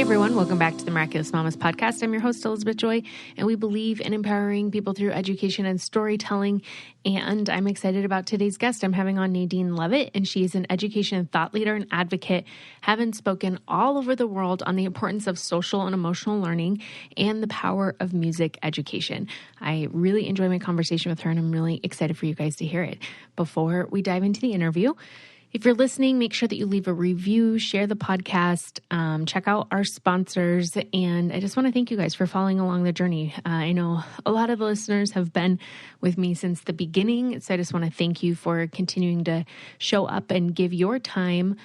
Everyone, welcome back to the Miraculous Mamas podcast. I'm your host, Elizabeth Joy, and we believe in empowering people through education and storytelling. And I'm excited about today's guest. I'm having on Nadine Levitt, and she is an education and thought leader and advocate, having spoken all over the world on the importance of social and emotional learning and the power of music education. I really enjoy my conversation with her, and I'm really excited for you guys to hear it. Before we dive into the interview, if you're listening, make sure that you leave a review, share the podcast, check out our sponsors, and I just want to thank you guys for following along the journey. I know a lot of the listeners have been with me since the beginning, so I just want to thank you for continuing to show up and give your time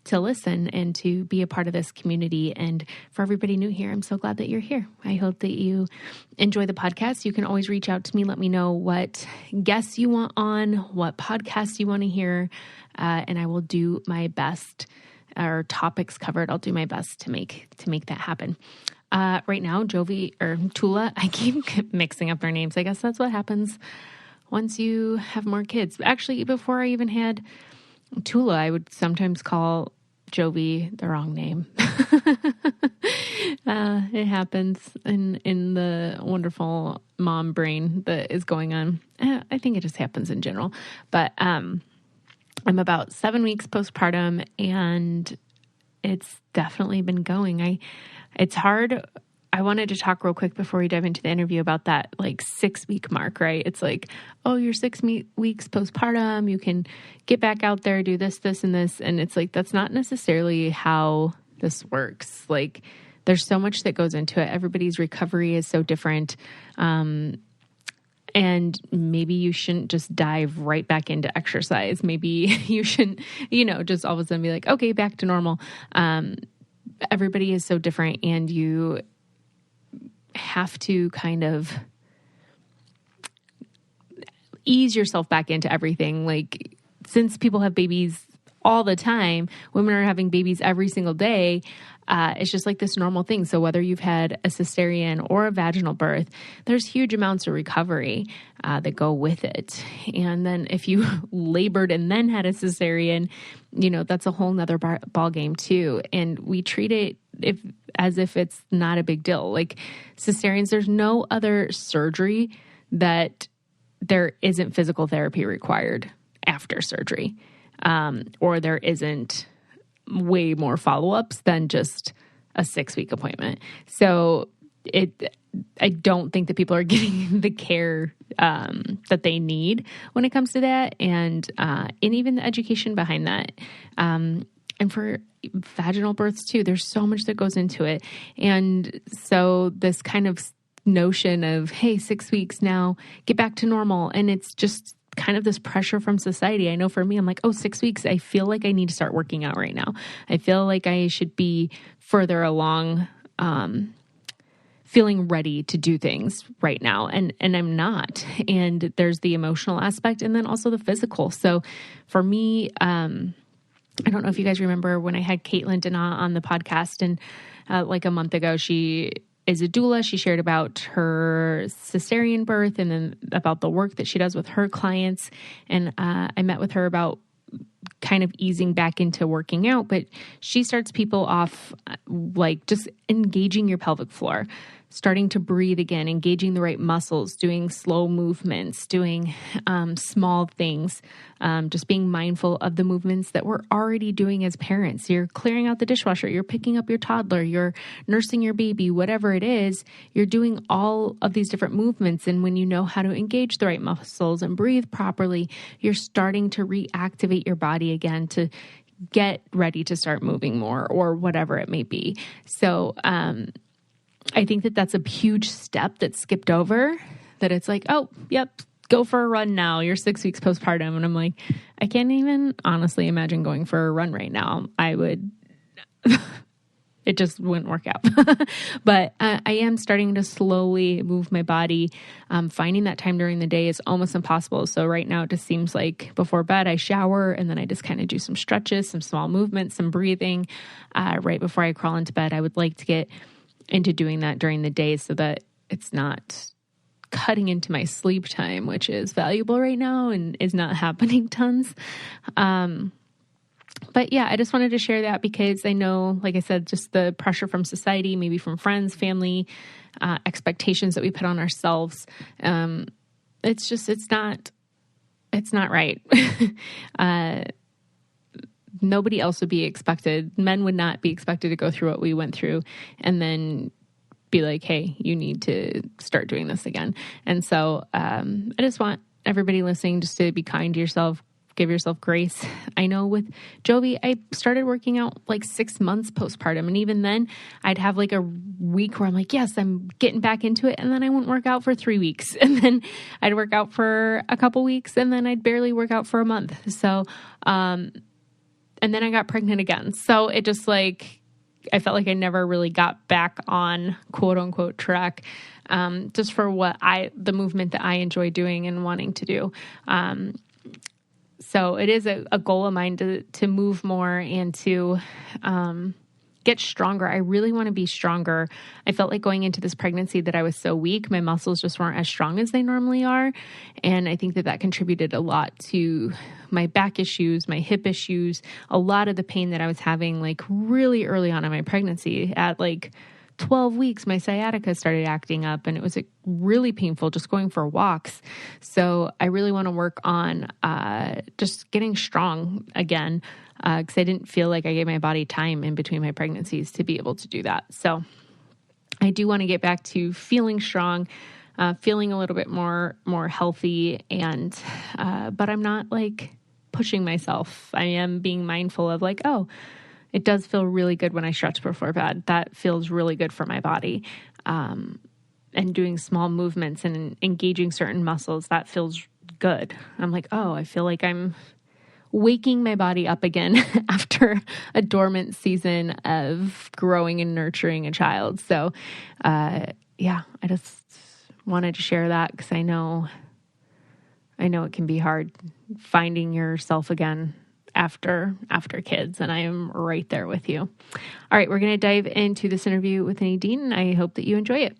to listen and to be a part of this community. And for everybody new here, I'm so glad that you're here. I hope that you enjoy the podcast. You can always reach out to me. Let me know what guests you want on, what podcasts you want to hear, and I will do my best, or topics covered. I'll do my best to make that happen. Right now, Tula, I keep mixing up their names. I guess that's what happens once you have more kids. Actually, before I even had Tula, I would sometimes call Jovi the wrong name. It happens in the wonderful mom brain that is going on. I think it just happens in general. But I'm about 7 weeks postpartum, and it's definitely been going. It's hard. I wanted to talk real quick before we dive into the interview about that 6 week mark, right? It's like, oh, you're 6 weeks postpartum. You can get back out there, do this, this, and this. And it's like, that's not necessarily how this works. Like, there's so much that goes into it. Everybody's recovery is so different. And maybe you shouldn't just dive right back into exercise. Maybe you shouldn't, just all of a sudden be like, okay, back to normal. Everybody is so different, and you have to kind of ease yourself back into everything. Like, since people have babies all the time, women are having babies every single day. It's just like this normal thing. So whether you've had a cesarean or a vaginal birth, there's huge amounts of recovery that go with it. And then if you labored and then had a cesarean, that's a whole nother ball game too. And we treat it as if it's not a big deal. Like cesareans, there's no other surgery that there isn't physical therapy required after surgery, or there isn't way more follow-ups than just a 6 week appointment. So I don't think that people are getting the care that they need when it comes to that, and even the education behind that. And for vaginal births too, there's so much that goes into it. And so this kind of notion of, hey, 6 weeks now, get back to normal. And it's just kind of this pressure from society. I know for me, I'm like, 6 weeks, I feel like I need to start working out right now. I feel like I should be further along, feeling ready to do things right now. And I'm not. And there's the emotional aspect, and then also the physical. So for me, I don't know if you guys remember when I had Caitlin Dana on the podcast, and a month ago, she is a doula. She shared about her cesarean birth and then about the work that she does with her clients. And I met with her about kind of easing back into working out, but she starts people off just engaging your pelvic floor, starting to breathe again, engaging the right muscles, doing slow movements, doing small things, just being mindful of the movements that we're already doing as parents. You're clearing out the dishwasher, you're picking up your toddler, you're nursing your baby, whatever it is, you're doing all of these different movements. And when you know how to engage the right muscles and breathe properly, you're starting to reactivate your body again to get ready to start moving more, or whatever it may be. So, I think that that's a huge step that's skipped over, that it's like, oh, yep, go for a run now. You're 6 weeks postpartum. And I'm like, I can't even honestly imagine going for a run right now. It just wouldn't work out. But I am starting to slowly move my body. Finding that time during the day is almost impossible. So right now it just seems like before bed, I shower, and then I just kind of do some stretches, some small movements, some breathing. Right before I crawl into bed, I would like to get into doing that during the day so that it's not cutting into my sleep time, which is valuable right now and is not happening tons. But yeah, I just wanted to share that because I know, like I said, just the pressure from society, maybe from friends, family, expectations that we put on ourselves. It's not right. Nobody else would be expected. Men would not be expected to go through what we went through and then be like, hey, you need to start doing this again. And so I just want everybody listening just to be kind to yourself, give yourself grace. I know with Jovi, I started working out like 6 months postpartum. And even then I'd have like a week where I'm like, yes, I'm getting back into it. And then I wouldn't work out for 3 weeks. And then I'd work out for a couple weeks and then I'd barely work out for a month. So, and then I got pregnant again. So it just like, I felt like I never really got back on quote unquote track, just for the movement that I enjoy doing and wanting to do. So it is a goal of mine to move more and to get stronger. I really want to be stronger. I felt like going into this pregnancy that I was so weak. My muscles just weren't as strong as they normally are. And I think that contributed a lot to my back issues, my hip issues, a lot of the pain that I was having like really early on in my pregnancy. At like 12 weeks, my sciatica started acting up and it was like really painful just going for walks. So I really want to work on just getting strong again, because I didn't feel like I gave my body time in between my pregnancies to be able to do that. So I do want to get back to feeling strong, feeling a little bit more healthy, and but I'm not like pushing myself. I am being mindful of like, oh, it does feel really good when I stretch before bed. That feels really good for my body. And doing small movements and engaging certain muscles, that feels good. I'm like, oh, I feel like I'm waking my body up again after a dormant season of growing and nurturing a child. So, yeah, I just wanted to share that because I know it can be hard finding yourself again after kids, and I am right there with you. All right, we're going to dive into this interview with Nadine, and I hope that you enjoy it.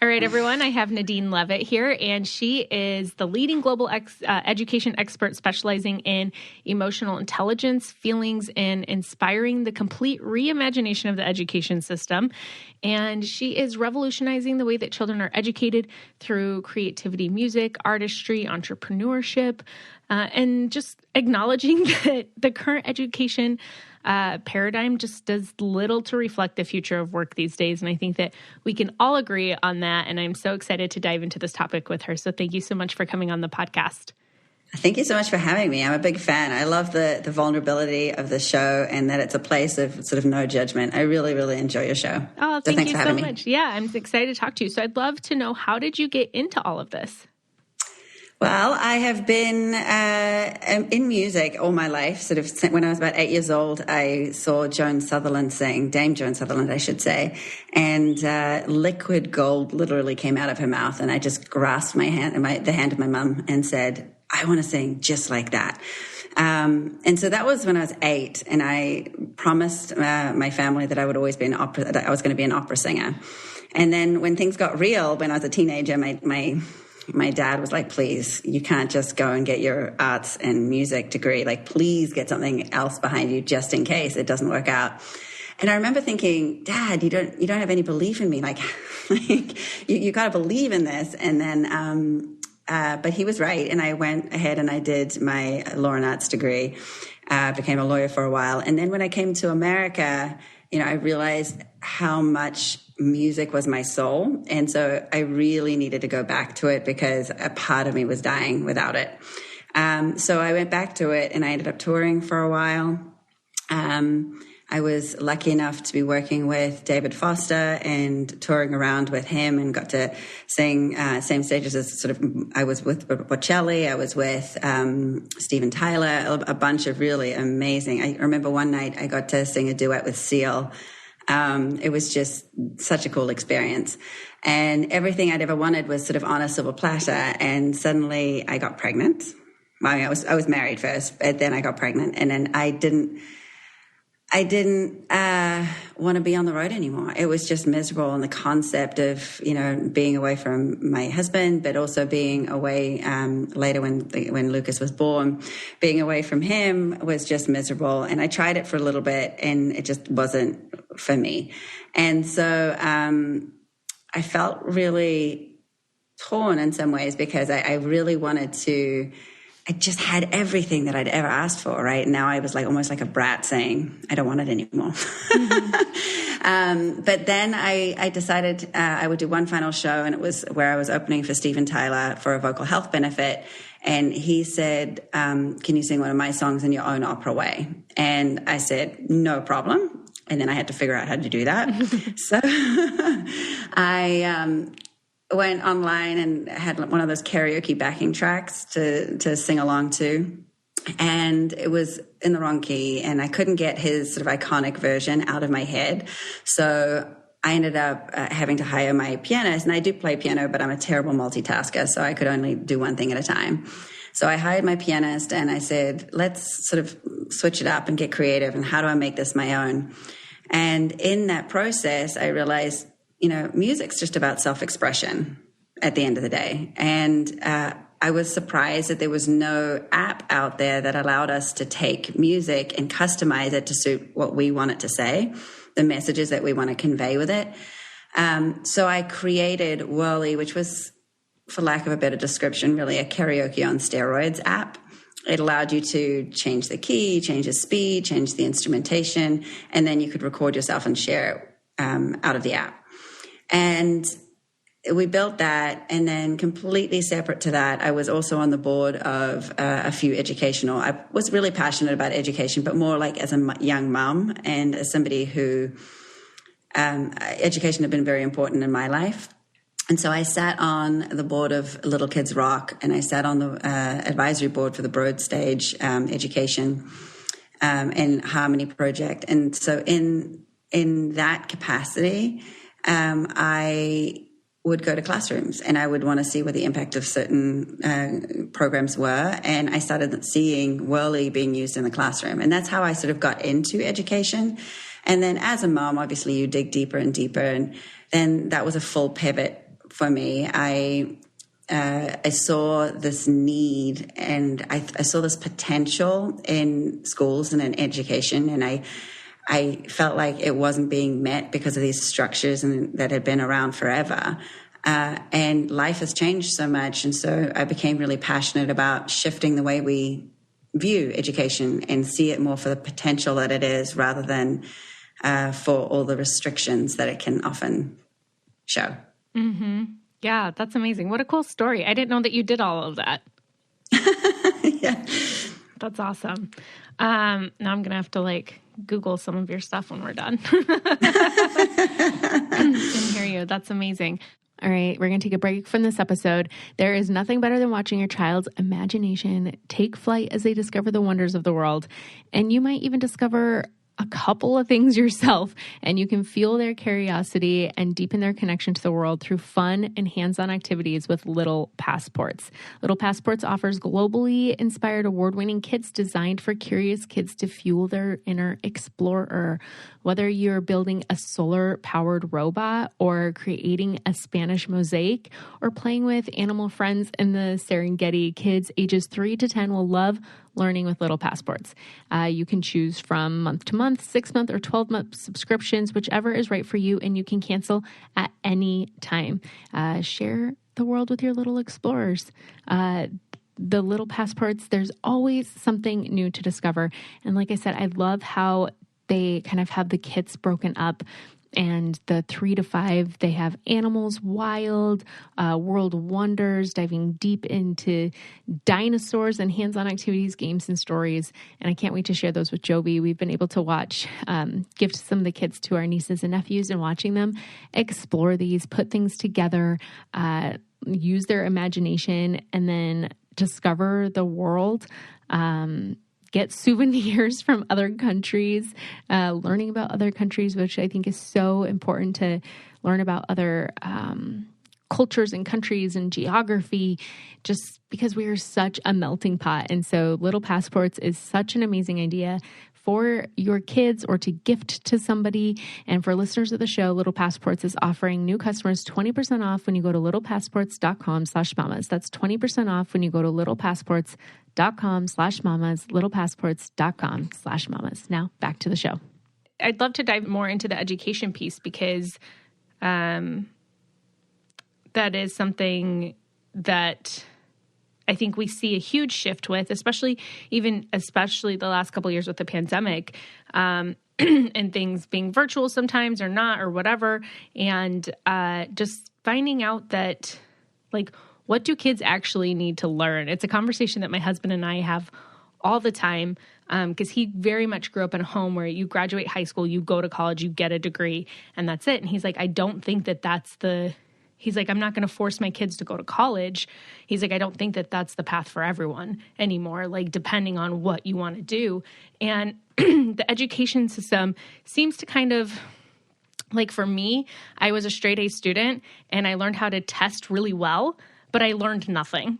All right, everyone, I have Nadine Levitt here, and she is the leading global education expert specializing in emotional intelligence, feelings, and inspiring the complete reimagination of the education system. And she is revolutionizing the way that children are educated through creativity, music, artistry, entrepreneurship, and just acknowledging that the current education paradigm just does little to reflect the future of work these days. And I think that we can all agree on that. And I'm so excited to dive into this topic with her. So thank you so much for coming on the podcast. Thank you so much for having me. I'm a big fan. I love the vulnerability of the show and that it's a place of sort of no judgment. I really, really enjoy your show. Oh, thank you so much. Yeah, I'm excited to talk to you. So I'd love to know, how did you get into all of this? Well, I have been in music all my life. Sort of when I was about 8 years old, I saw Joan Sutherland sing, Dame Joan Sutherland, I should say, and liquid gold literally came out of her mouth, and I just grasped the hand of my mum and said, I want to sing just like that. And so that was when I was 8, and I promised my family that I would always be that I was going to be an opera singer. And then when things got real, when I was a teenager, my dad was like, please, you can't just go and get your arts and music degree. Like, please get something else behind you just in case it doesn't work out. And I remember thinking, Dad, you don't have any belief in me. Like you got to believe in this. And then, but he was right. And I went ahead and I did my law and arts degree, became a lawyer for a while. And then when I came to America, I realized how much music was my soul. And so I really needed to go back to it because a part of me was dying without it. So I went back to it and I ended up touring for a while. I was lucky enough to be working with David Foster and touring around with him and got to sing same stages as I was with Bocelli, I was with Steven Tyler, a bunch of really amazing. I remember one night I got to sing a duet with Seal. It was just such a cool experience. And everything I'd ever wanted was sort of on a silver platter. And suddenly I got pregnant. I was married first, but then I got pregnant. And then I didn't want to be on the road anymore. It was just miserable. And the concept of, being away from my husband, but also being away later when Lucas was born, being away from him was just miserable. And I tried it for a little bit and it just wasn't for me. And so I felt really torn in some ways because I really wanted to. I just had everything that I'd ever asked for, right? And now I was like almost like a brat saying, I don't want it anymore. Mm-hmm. But then I decided I would do one final show, and it was where I was opening for Steven Tyler for a vocal health benefit. And he said, can you sing one of my songs in your own opera way? And I said, no problem. And then I had to figure out how to do that. So I went online and had one of those karaoke backing tracks to sing along to. And it was in the wrong key, and I couldn't get his sort of iconic version out of my head. So I ended up having to hire my pianist, and I do play piano, but I'm a terrible multitasker, so I could only do one thing at a time. So I hired my pianist, and I said, let's sort of switch it up and get creative, and how do I make this my own? And in that process, I realized, music's just about self-expression at the end of the day. And I was surprised that there was no app out there that allowed us to take music and customize it to suit what we want it to say, the messages that we want to convey with it. So I created Whirly, which was, for lack of a better description, really a karaoke on steroids app. It allowed you to change the key, change the speed, change the instrumentation, and then you could record yourself and share it out of the app. And we built that, and then completely separate to that, I was also on the board of a few educational. I was really passionate about education, but more like as a young mom and as somebody who education had been very important in my life. And so I sat on the board of Little Kids Rock, and I sat on the advisory board for the Broad Stage Education and Harmony Project. And so in that capacity, I would go to classrooms, and I would want to see what the impact of certain programs were. And I started seeing Whirly being used in the classroom. And that's how I sort of got into education. And then as a mom, obviously you dig deeper and deeper. And then that was a full pivot for me. I saw this need, and I saw this potential in schools and in education. And I felt like it wasn't being met because of these structures that had been around forever. And life has changed so much. And so I became really passionate about shifting the way we view education and see it more for the potential that it is, rather than for all the restrictions that it can often show. Mm-hmm. Yeah, that's amazing. What a cool story. I didn't know that you did all of that. Yeah. That's awesome. Now I'm going to have to Google some of your stuff when we're done. I can hear you. That's amazing. All right, we're going to take a break from this episode. There is nothing better than watching your child's imagination take flight as they discover the wonders of the world. And you might even discover a couple of things yourself, and you can fuel their curiosity and deepen their connection to the world through fun and hands-on activities with Little Passports. Little Passports offers globally inspired award-winning kits designed for curious kids to fuel their inner explorer. Whether you're building a solar-powered robot or creating a Spanish mosaic or playing with animal friends in the Serengeti, kids ages 3 to 10 will love learning with Little Passports. You can choose from month-to-month, 6-month, or 12-month subscriptions, whichever is right for you, and you can cancel at any time. Share the world with your little explorers. The Little Passports, there's always something new to discover. And like I said, I love how they kind of have the kits broken up. And the 3 to 5, they have animals, wild, world wonders, diving deep into dinosaurs and hands-on activities, games, and stories. And I can't wait to share those with Jovi. We've been able to watch, give some of the kids to our nieces and nephews, and watching them explore these, put things together, use their imagination, and then discover the world. Get souvenirs from other countries, learning about other countries, which I think is so important to learn about other cultures and countries and geography, just because we are such a melting pot. And so Little Passports is such an amazing idea for your kids or to gift to somebody. And for listeners of the show, Little Passports is offering new customers 20% off when you go to littlepassports.com/mamas. That's 20% off when you go to littlepassports.com/mamas, littlepassports.com/mamas. Now back to the show. I'd love to dive more into the education piece because that is something that I think we see a huge shift with, especially the last couple of years with the pandemic, and things being virtual sometimes or not or whatever. And just finding out that, like, what do kids actually need to learn? It's a conversation that my husband and I have all the time, because he very much grew up in a home where you graduate high school, you go to college, you get a degree, and that's it. And he's like, I don't think that he's like, I'm not going to force my kids to go to college. He's like, I don't think that that's the path for everyone anymore, like depending on what you want to do. And the education system seems to kind of, like for me, I was a straight A student and I learned how to test really well, but I learned nothing.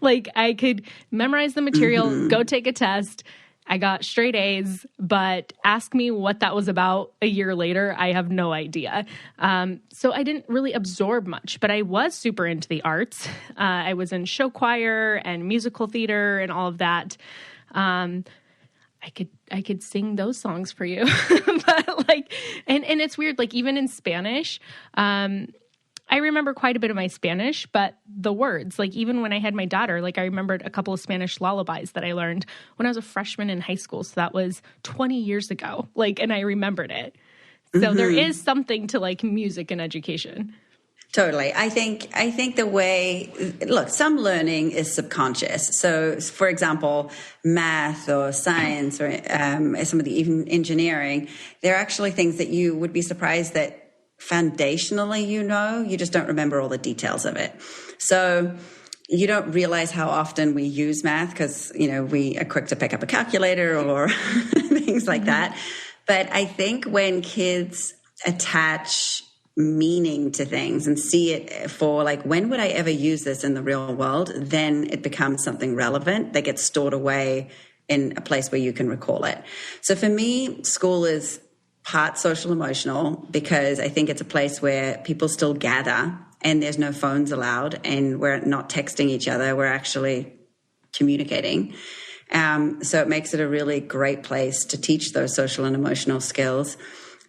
Like I could memorize the material, go take a test. I got straight A's, but ask me what that was about a year later, I have no idea. So I didn't really absorb much, but I was super into the arts. I was in show choir and musical theater and all of that. I could sing those songs for you, but like, and it's weird, like even in Spanish, I remember quite a bit of my Spanish, but the words, like even when I had my daughter, like I remembered a couple of Spanish lullabies that I learned when I was a freshman in high school. So that was 20 years ago, like, and I remembered it. So there is something to like music and education. Totally. I think the way, look, some learning is subconscious. So for example, math or science or some of the even engineering, they're actually things that you would be surprised that foundationally, you just don't remember all the details of it. So you don't realize how often we use math because, we are quick to pick up a calculator or things like that. But I think when kids attach meaning to things and see it for like, when would I ever use this in the real world? Then it becomes something relevant that gets stored away in a place where you can recall it. So for me, school is part social emotional because I think it's a place where people still gather and there's no phones allowed and we're not texting each other. We're actually communicating. So it makes it a really great place to teach those social and emotional skills.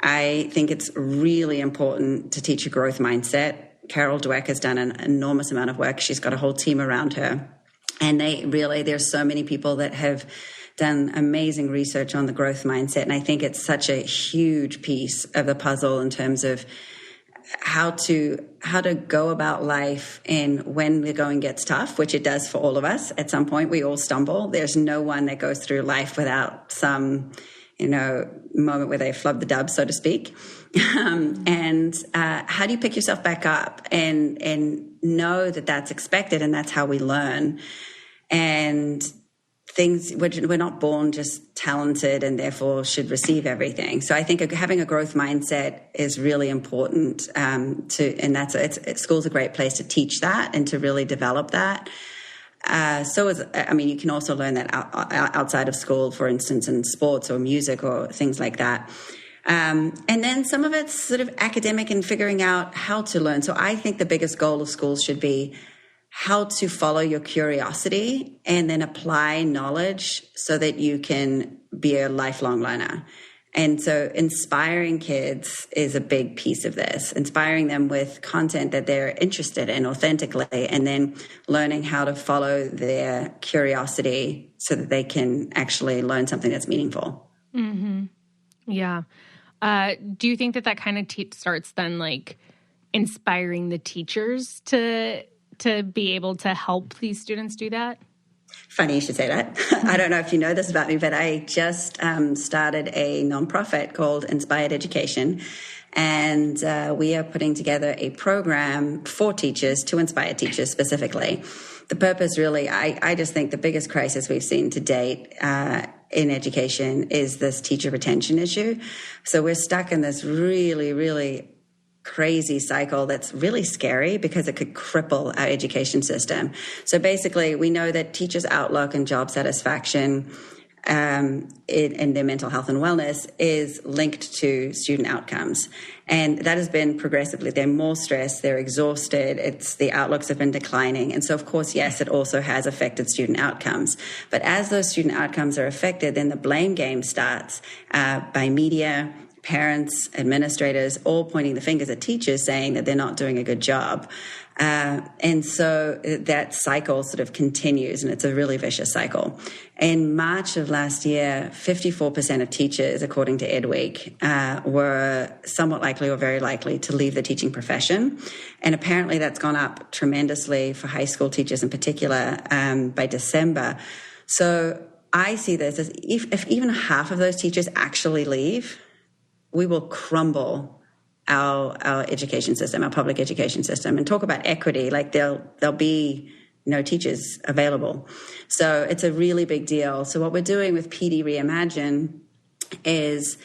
I think it's really important to teach a growth mindset. Carol Dweck has done an enormous amount of work. She's got a whole team around her. And there's so many people that have done amazing research on the growth mindset. And I think it's such a huge piece of the puzzle in terms of how to go about life and when the going gets tough, which it does for all of us. At some point, we all stumble. There's no one that goes through life without some, moment where they flub the dub, so to speak. And how do you pick yourself back up and know that that's expected and that's how we learn? And we're not born just talented and therefore should receive everything. So I think having a growth mindset is really important school's a great place to teach that and to really develop that. You can also learn that outside of school, for instance, in sports or music or things like that. And then some of it's sort of academic and figuring out how to learn. So I think the biggest goal of schools should be how to follow your curiosity and then apply knowledge so that you can be a lifelong learner. And so inspiring kids is a big piece of this, inspiring them with content that they're interested in authentically, and then learning how to follow their curiosity so that they can actually learn something that's meaningful. Mm-hmm. Yeah. Do you think that kind of starts then like inspiring the teachers to be able to help these students do that? Funny you should say that. I don't know if you know this about me, but I just started a nonprofit called Inspired Education. And we are putting together a program for teachers to inspire teachers specifically. The purpose really, I just think the biggest crisis we've seen to date in education is this teacher retention issue. So we're stuck in this really, really crazy cycle that's really scary because it could cripple our education system. So basically, we know that teachers' outlook and job satisfaction in their mental health and wellness is linked to student outcomes. And that has been progressively. They're more stressed, they're exhausted, the outlooks have been declining. And so, of course, yes, it also has affected student outcomes. But as those student outcomes are affected, then the blame game starts by media, parents, administrators, all pointing the fingers at teachers saying that they're not doing a good job. And so that cycle sort of continues, and it's a really vicious cycle. In March of last year, 54% of teachers, according to EdWeek, were somewhat likely or very likely to leave the teaching profession. And apparently that's gone up tremendously for high school teachers in particular by December. So I see this as if even half of those teachers actually leave, we will crumble our education system, our public education system. And talk about equity, like there'll be no teachers available. So it's a really big deal. So what we're doing with PD Reimagine is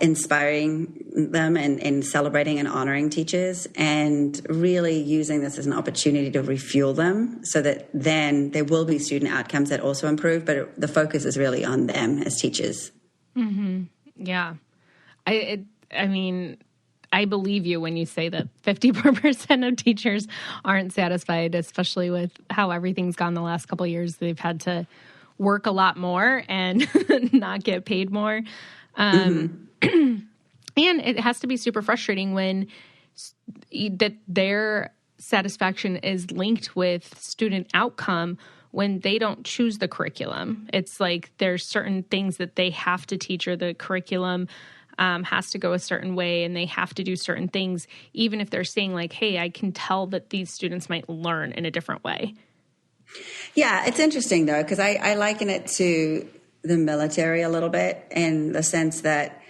inspiring them and celebrating and honoring teachers, and really using this as an opportunity to refuel them so that then there will be student outcomes that also improve, but the focus is really on them as teachers. Mm-hmm. Yeah. I mean, I believe you when you say that 54% of teachers aren't satisfied, especially with how everything's gone the last couple of years. They've had to work a lot more and not get paid more. And it has to be super frustrating when that their satisfaction is linked with student outcome when they don't choose the curriculum. It's like there's certain things that they have to teach, or the curriculum has to go a certain way, and they have to do certain things, even if they're saying like, hey, I can tell that these students might learn in a different way. Yeah, it's interesting though, because I liken it to the military a little bit, in the sense that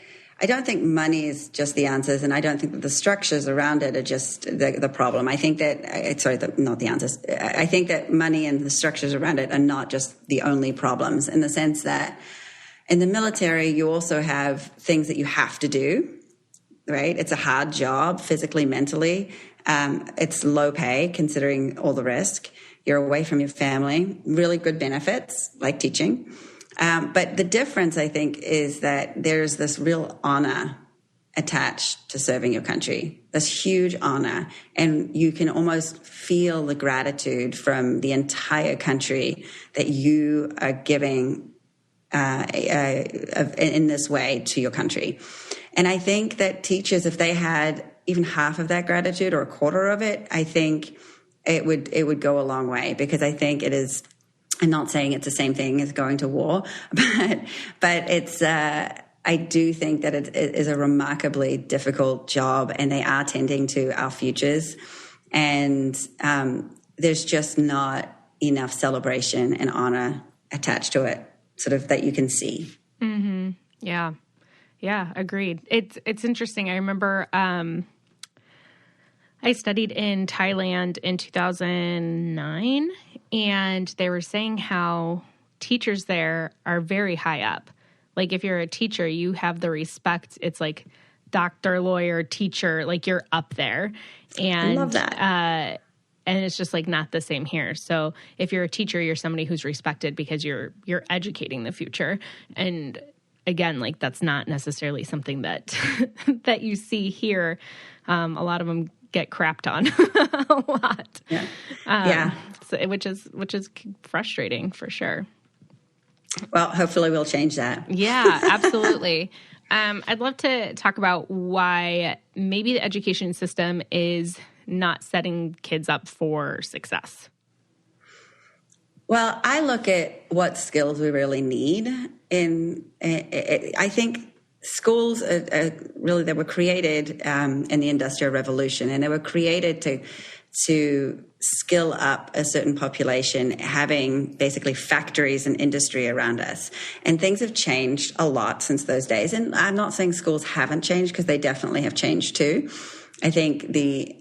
I don't think money is just the answers, and I don't think that the structures around it are just the problem. I think that, not the answers. I think that money and the structures around it are not just the only problems, in the sense that in the military, you also have things that you have to do, right? It's a hard job, physically, mentally. It's low pay, considering all the risk. You're away from your family, really good benefits, like teaching. But the difference, I think, is that there's this real honor attached to serving your country, this huge honor. And you can almost feel the gratitude from the entire country that you are giving in this way to your country. And I think that teachers, if they had even half of that gratitude or a quarter of it, I think it would go a long way, because I think it is, I'm not saying it's the same thing as going to war, but it's, I do think that it is a remarkably difficult job, and they are tending to our futures. And there's just not enough celebration and honor attached to it, sort of, that you can see. Mm-hmm. Yeah. Yeah. Agreed. It's interesting. I remember, I studied in Thailand in 2009, and they were saying how teachers there are very high up. Like if you're a teacher, you have the respect. It's like doctor, lawyer, teacher, like you're up there. And I love that. And it's just like not the same here. So if you're a teacher, you're somebody who's respected because you're educating the future. And again, like that's not necessarily something that that you see here. A lot of them get crapped on a lot. Yeah. So, which is frustrating for sure. Well, hopefully we'll change that. Yeah, absolutely. I'd love to talk about why maybe the education system is not setting kids up for success. Well, I look at what skills we really need. I think schools really, they were created in the Industrial Revolution, and they were created to skill up a certain population, having basically factories and industry around us. And things have changed a lot since those days. And I'm not saying schools haven't changed, because they definitely have changed too. I think the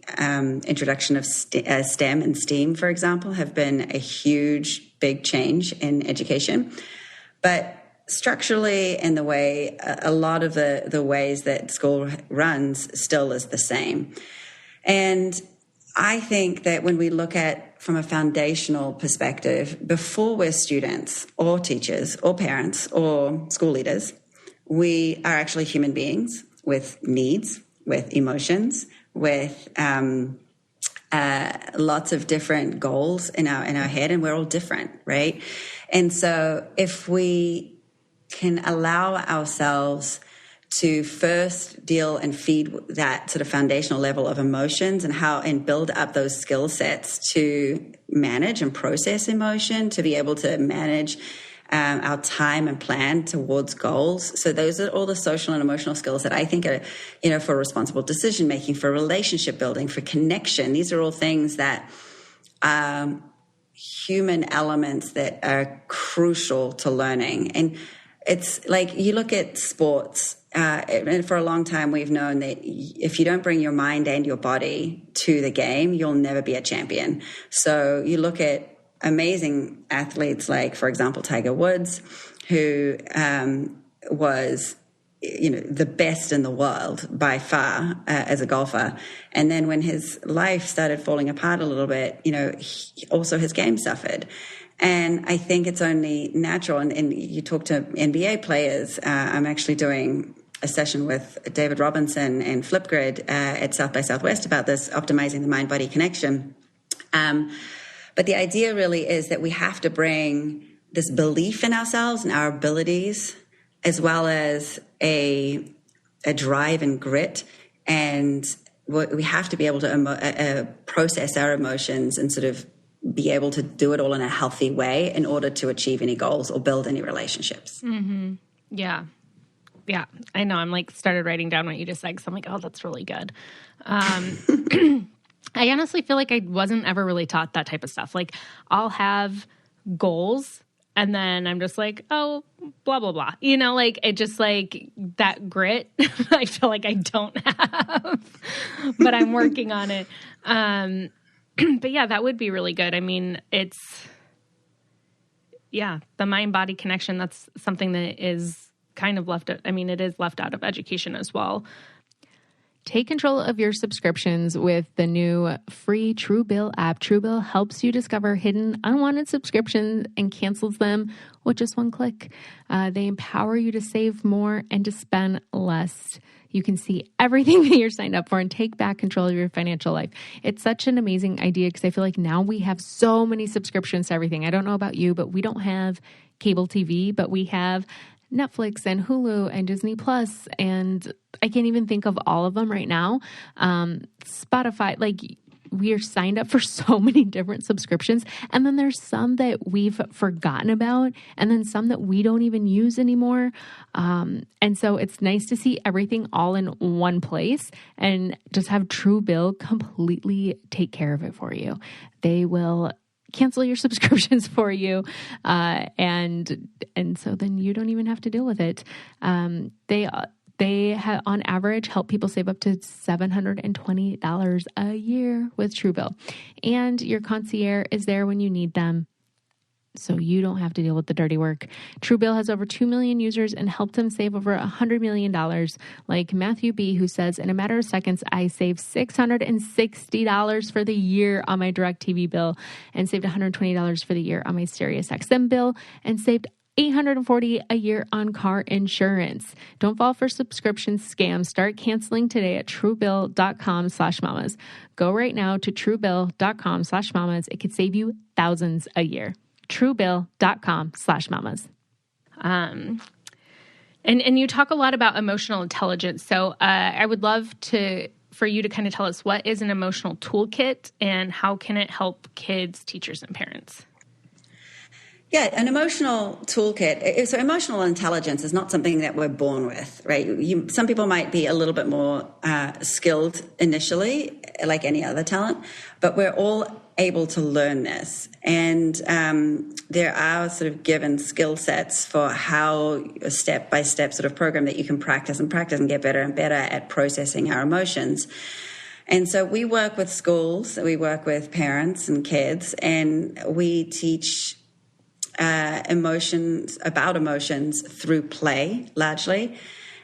introduction of STEM and STEAM, for example, have been a huge, big change in education. But structurally, and the way a lot of the ways that school runs still is the same. And I think that when we look at from a foundational perspective, before we're students or teachers or parents or school leaders, we are actually human beings with needs, with emotions, with lots of different goals in our head, and we're all different, right? And so if we can allow ourselves to first deal and feed that sort of foundational level of emotions and build up those skill sets to manage and process emotion, to be able to manage our time and plan towards goals. So those are all the social and emotional skills that I think are, for responsible decision making, for relationship building, for connection. These are all things that human elements that are crucial to learning. And it's like you look at sports, and for a long time we've known that if you don't bring your mind and your body to the game, you'll never be a champion. So you look at amazing athletes like, for example, Tiger Woods, who was the best in the world by far as a golfer. And then when his life started falling apart a little bit, also his game suffered. And I think it's only natural. And you talk to NBA players. I'm actually doing a session with David Robinson and Flipgrid at South by Southwest about this, optimizing the mind-body connection. But the idea really is that we have to bring this belief in ourselves and our abilities, as well as a drive and grit. And we have to be able to process our emotions and sort of be able to do it all in a healthy way in order to achieve any goals or build any relationships. Mm-hmm. Yeah. Yeah. I know. I'm started writing down what you just said, because I'm like, oh, that's really good. I honestly feel like I wasn't ever really taught that type of stuff. I'll have goals and then I'm just like, oh, blah, blah, blah. It just that grit, I feel like I don't have, but I'm working on it. But yeah, that would be really good. I mean, the mind-body connection, that's something that is kind of it is left out of education as well. Take control of your subscriptions with the new free Truebill app. Truebill helps you discover hidden, unwanted subscriptions and cancels them with just one click. They empower you to save more and to spend less. You can see everything that you're signed up for and take back control of your financial life. It's such an amazing idea, because I feel like now we have so many subscriptions to everything. I don't know about you, but we don't have cable TV, but we have Netflix and Hulu and Disney Plus, and I can't even think of all of them right now. Spotify, we are signed up for so many different subscriptions. And then there's some that we've forgotten about, and then some that we don't even use anymore. And so it's nice to see everything all in one place and just have Truebill completely take care of it for you. They will cancel your subscriptions for you. And so then you don't even have to deal with it. They have, on average, help people save up to $720 a year with Truebill. And your concierge is there when you need them, so you don't have to deal with the dirty work. Truebill has over 2 million users and helped them save over $100 million. Like Matthew B., who says, in a matter of seconds, I saved $660 for the year on my DirecTV bill and saved $120 for the year on my SiriusXM bill and saved $840 a year on car insurance. Don't fall for subscription scams. Start canceling today at truebill.com/mamas. Go right now to truebill.com/mamas. It could save you thousands a year. truebill.com/mamas. And you talk a lot about emotional intelligence. So I would love for you to kind of tell us, what is an emotional toolkit and how can it help kids, teachers, and parents? Yeah, an emotional toolkit. So emotional intelligence is not something that we're born with, right? Some people might be a little bit more skilled initially, like any other talent, but we're all able to learn this. And there are sort of given skill sets for how a step-by-step sort of program that you can practice and get better and better at processing our emotions. And so we work with schools, we work with parents and kids, and we teach emotions through play largely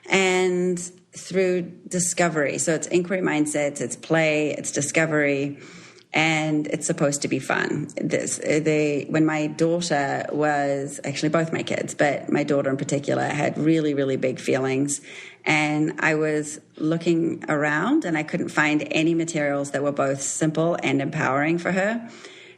and through discovery. So it's inquiry mindsets, it's play, it's discovery. and it's supposed to be fun. When my daughter was, actually both my kids, but my daughter in particular had really, really big feelings, and I was looking around and I couldn't find any materials that were both simple and empowering for her,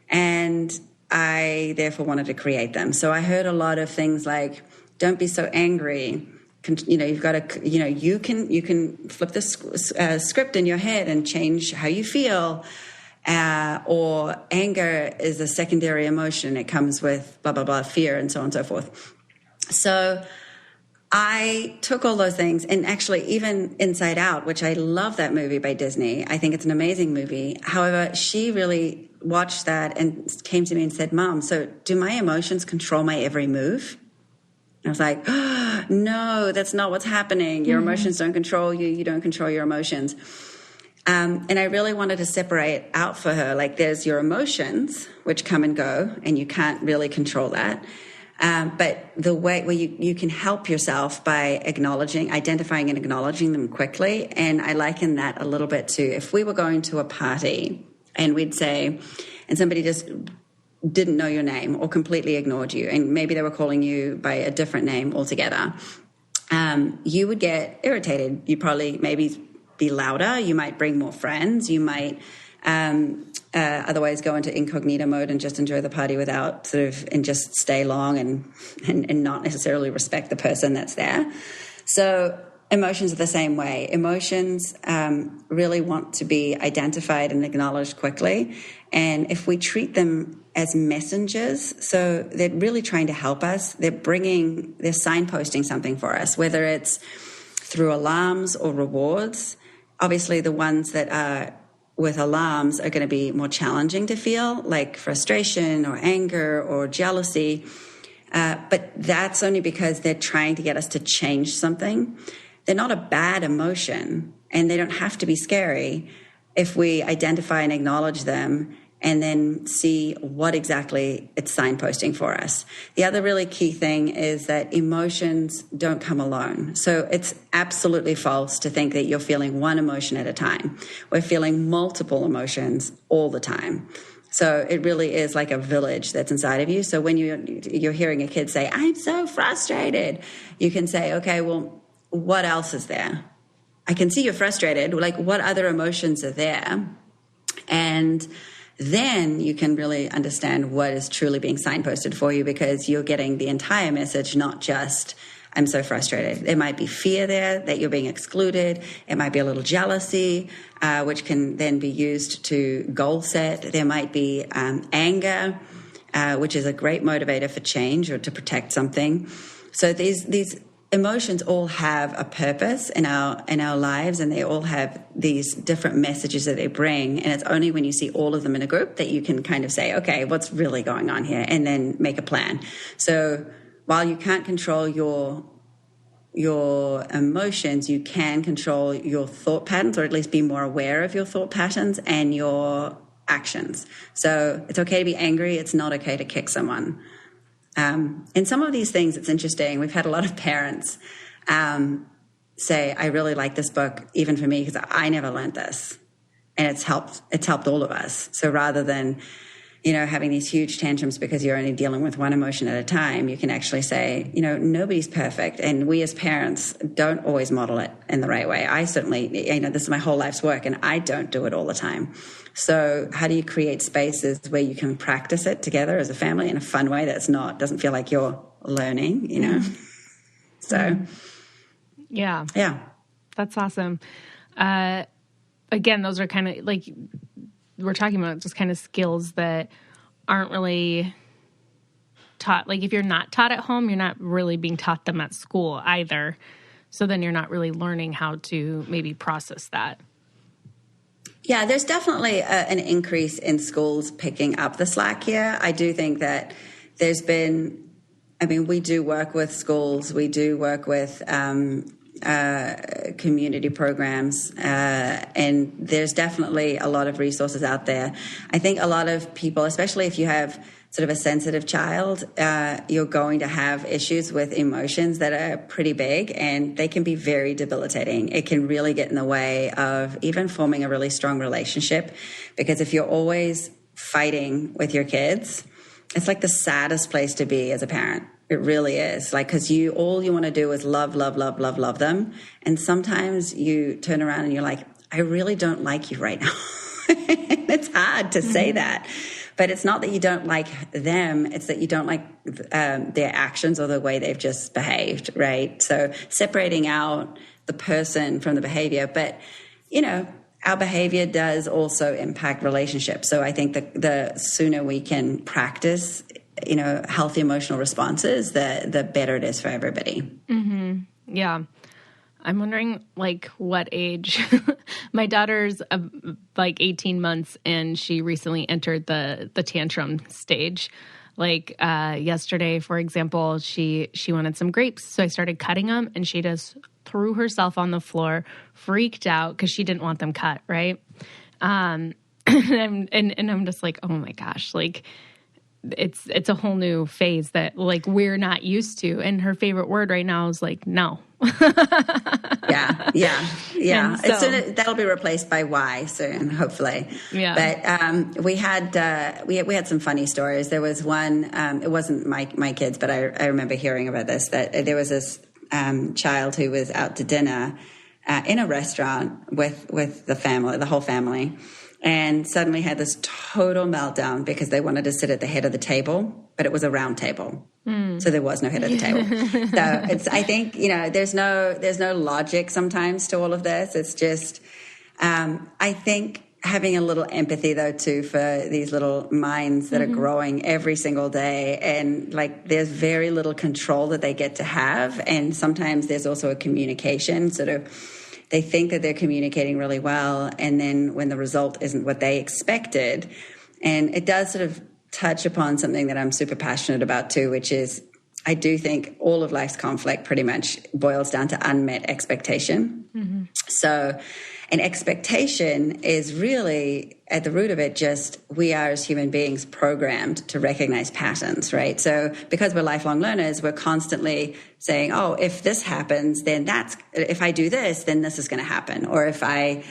and I therefore wanted to create them. So I heard a lot of things like, don't be so angry. You've got to, you can flip the script in your head and change how you feel. Or anger is a secondary emotion. It comes with blah, blah, blah, fear, and so on and so forth. So I took all those things, and actually even Inside Out, which I love that movie by Disney. I think it's an amazing movie. However, she really watched that and came to me and said, Mom, so do my emotions control my every move? And I was like, oh, no, that's not what's happening. Your emotions don't control you. You don't control your emotions. And I really wanted to separate out for her, like there's your emotions, which come and go, and you can't really control that. But the way where you can help yourself by identifying and acknowledging them quickly. And I liken that a little bit to if we were going to a party and we'd say, and somebody just didn't know your name or completely ignored you, and maybe they were calling you by a different name altogether, you would get irritated. You probably maybe be louder. You might bring more friends. You might otherwise go into incognito mode and just enjoy the party and just stay long and not necessarily respect the person that's there. So emotions are the same way. Emotions really want to be identified and acknowledged quickly. And if we treat them as messengers, so they're really trying to help us, they're signposting something for us, whether it's through alarms or rewards. Obviously, the ones that are with alarms are going to be more challenging to feel, like frustration or anger or jealousy. But that's only because they're trying to get us to change something. They're not a bad emotion, and they don't have to be scary if we identify and acknowledge them and then see what exactly it's signposting for us. The other really key thing is that emotions don't come alone. So it's absolutely false to think that you're feeling one emotion at a time. We're feeling multiple emotions all the time. So it really is like a village that's inside of you. So when you're hearing a kid say, I'm so frustrated, you can say, okay, well, what else is there? I can see you're frustrated. Like, what other emotions are there? And then you can really understand what is truly being signposted for you, because you're getting the entire message, not just, I'm so frustrated. There might be fear there that you're being excluded. It might be a little jealousy, which can then be used to goal set. There might be anger, which is a great motivator for change or to protect something. So these emotions all have a purpose in our lives, and they all have these different messages that they bring. And it's only when you see all of them in a group that you can kind of say, okay, what's really going on here? And then make a plan. So while you can't control your emotions, you can control your thought patterns, or at least be more aware of your thought patterns and your actions. So it's okay to be angry. It's not okay to kick someone. And some of these things, it's interesting. We've had a lot of parents say, I really like this book, even for me, because I never learned this. And it's helped all of us. So rather than, having these huge tantrums because you're only dealing with one emotion at a time, you can actually say, nobody's perfect. And we as parents don't always model it in the right way. I certainly, this is my whole life's work, and I don't do it all the time. So how do you create spaces where you can practice it together as a family in a fun way doesn't feel like you're learning, So. Yeah. Yeah. That's awesome. Again, those are kind of like we're talking about, just kind of skills that aren't really taught. Like if you're not taught at home, you're not really being taught them at school either. So then you're not really learning how to maybe process that. Yeah, there's definitely an increase in schools picking up the slack here. I do think that there's been, we do work with schools. We do work with community programs, and there's definitely a lot of resources out there. I think a lot of people, especially if you have sort of a sensitive child, you're going to have issues with emotions that are pretty big, and they can be very debilitating. It can really get in the way of even forming a really strong relationship, because if you're always fighting with your kids, it's like the saddest place to be as a parent. It really is. Like, because all you want to do is love them. And sometimes you turn around and you're like, I really don't like you right now. It's hard to say that. But it's not that you don't like them. It's that you don't like their actions or the way they've just behaved, right? So separating out the person from the behavior. But, our behavior does also impact relationships. So I think the sooner we can practice, healthy emotional responses, the better it is for everybody. Mm-hmm. Yeah. I'm wondering, what age? My daughter's 18 months, and she recently entered the tantrum stage. Yesterday, for example, she wanted some grapes, so I started cutting them, and she just threw herself on the floor, freaked out because she didn't want them cut, right? And I'm just like, oh my gosh, it's a whole new phase that we're not used to. And her favorite word right now is no. Yeah. So, that'll be replaced by why soon, hopefully. Yeah. But we had some funny stories. There was one. It wasn't my kids, but I remember hearing about this. That there was this child who was out to dinner in a restaurant with the family, the whole family, and suddenly had this total meltdown because they wanted to sit at the head of the table, but it was a round table. So there was no head of the table. So I think, there's no logic sometimes to all of this. It's just, I think having a little empathy though too for these little minds that are growing every single day, and there's very little control that they get to have. And sometimes there's also a communication sort of, they think that they're communicating really well, and then when the result isn't what they expected, and it does sort of touch upon something that I'm super passionate about too, which is I do think all of life's conflict pretty much boils down to unmet expectation. Mm-hmm. So an expectation is really at the root of it just we are as human beings programmed to recognize patterns, right? So because we're lifelong learners, we're constantly saying, oh, if this happens, then if I do this, then this is going to happen. Or if I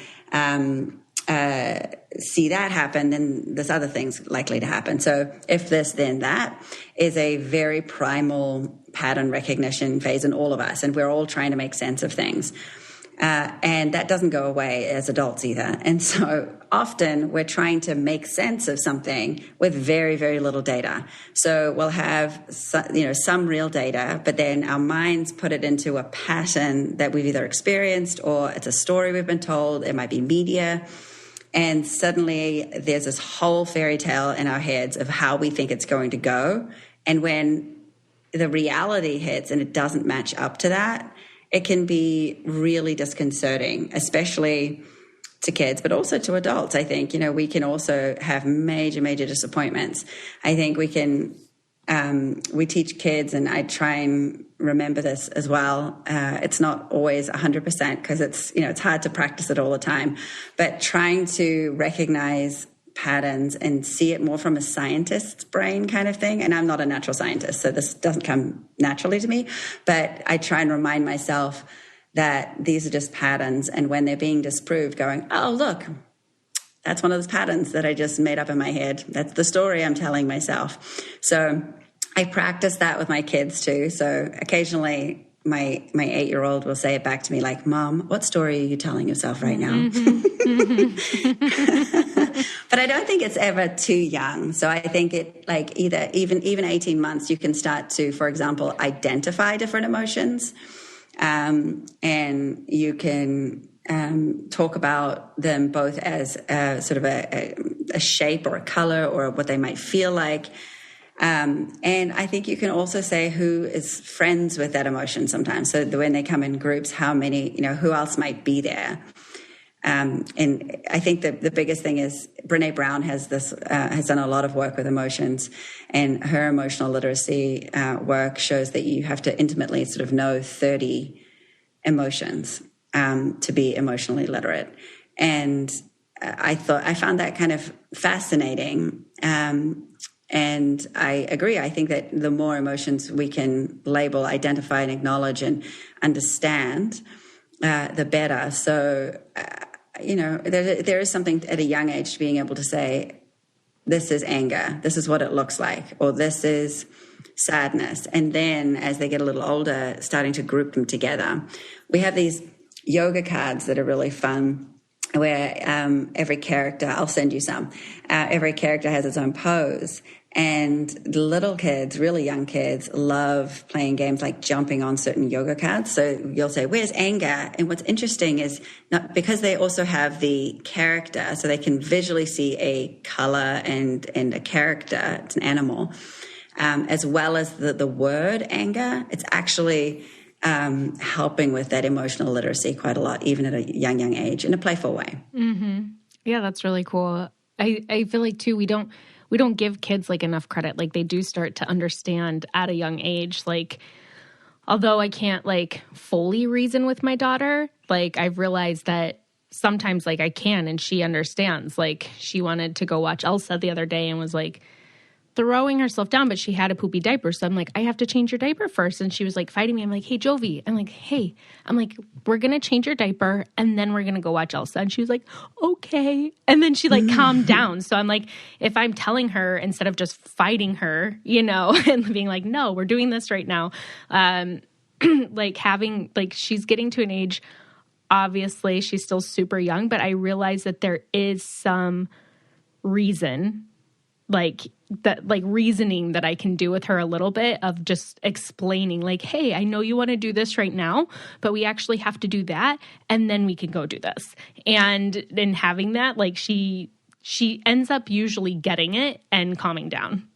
see that happen, then this other thing's likely to happen. So if this, then that is a very primal pattern recognition phase in all of us. And we're all trying to make sense of things. And that doesn't go away as adults either. And so often we're trying to make sense of something with very, very little data. So we'll have, some real data, but then our minds put it into a pattern that we've either experienced or it's a story we've been told. It might be media. And suddenly there's this whole fairy tale in our heads of how we think it's going to go. And when the reality hits and it doesn't match up to that, it can be really disconcerting, especially to kids, but also to adults. I think, we can also have major, major disappointments. I think we teach kids, and I try and remember this as well. It's not always 100% because it's hard to practice it all the time, but trying to recognize patterns and see it more from a scientist's brain kind of thing. And I'm not a natural scientist, so this doesn't come naturally to me, but I try and remind myself that these are just patterns. And when they're being disproved, going, oh, look, that's one of those patterns that I just made up in my head. That's the story I'm telling myself. So I practice that with my kids too. So occasionally my 8-year-old will say it back to me like, Mom, what story are you telling yourself right now? But I don't think it's ever too young. So I think it even 18 months, you can start to, for example, identify different emotions. And you can talk about them both as sort of a shape or a color or what they might feel like. And I think you can also say who is friends with that emotion sometimes. So when they come in groups, how many, who else might be there. And I think that the biggest thing is Brené Brown has done a lot of work with emotions, and her emotional literacy work shows that you have to intimately sort of know 30 emotions to be emotionally literate. And I found that kind of fascinating. And I agree. I think that the more emotions we can label, identify, and acknowledge and understand, the better. So, there is something at a young age to being able to say, this is anger, this is what it looks like, or this is sadness. And then as they get a little older, starting to group them together. We have these yoga cards that are really fun, where every character, I'll send you some, every character has its own pose. And the little kids, really young kids, love playing games like jumping on certain yoga cards. So you'll say, where's anger? And what's interesting is not because they also have the character, so they can visually see a color and a character, it's an animal, as well as the word anger. It's actually helping with that emotional literacy quite a lot, even at a young age, in a playful way. Mm-hmm. Yeah, that's really cool. I feel like, too, we don't give kids like enough credit. Like, they do start to understand at a young age. Like, although I can't like fully reason with my daughter, like I've realized that sometimes like I can, and she understands. Like, she wanted to go watch Elsa the other day and was like throwing herself down, but she had a poopy diaper. So I'm like, I have to change your diaper first. And she was like fighting me. I'm like, hey, Jovi. I'm like, we're going to change your diaper and then we're going to go watch Elsa. And she was like, okay. And then she like calmed down. So I'm like, if I'm telling her instead of just fighting her, and being like, no, we're doing this right now. Like having, like, she's getting to an age, obviously she's still super young, but I realize that there is some reason, reasoning that I can do with her a little bit of just explaining like, hey, I know you want to do this right now, but we actually have to do that. And then we can go do this. And in having that, like she ends up usually getting it and calming down.